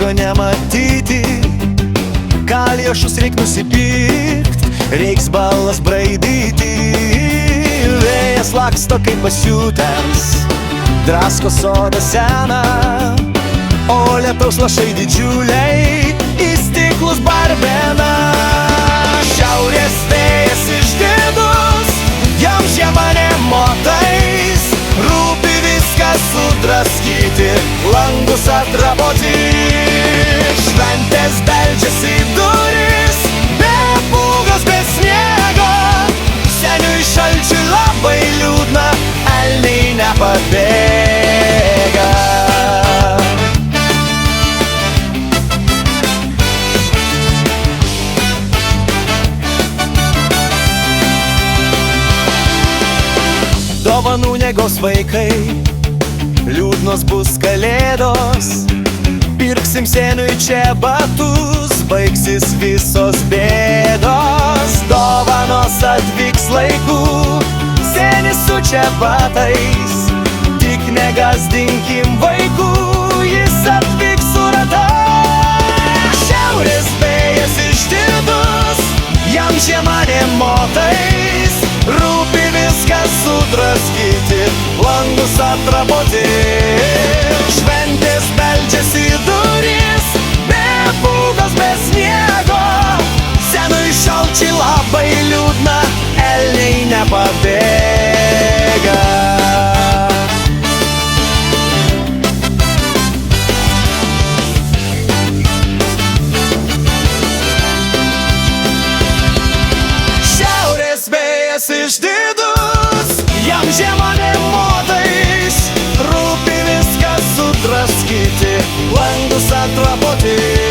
sniego nematyti, kaliošus reik nusipirkt, reiks balas braidyti. Vėjas laksto kaip pasiutęs, drasko sodą seną, o lietaus lašai didžiuliai į stiklus barbena. Šiaurės vėjas išdidus, jam žiema nė motais, rūpi viskas sudraskyti, langus atraboti. Šventės beldžiasi į duris, be pūgos, be sniego, seniui šalčiui labai liūdna, elniai nepabėga. Dovanų negaus vaikai, liūdnos bus kalėdos, pirksim seniui čia batus, baigsis visos bėdos. Dovanos atvyks laiku, senis su čia batais, tik negazdinkim vaikų, jis atvyks su ratais. Šiaurės vėjas išdidus, jam žiema nė motais, rūpi viskas sudraskyti, langus atraboti. Šventės beldžiasi į duris, be pūgos, be sniego, senui šalčiui labai liūdna, elniai nepabėga. Šiaurės vėjas išdidus, jam žiema nė motais, rūpi viskas sudraskyti, langus atraboti.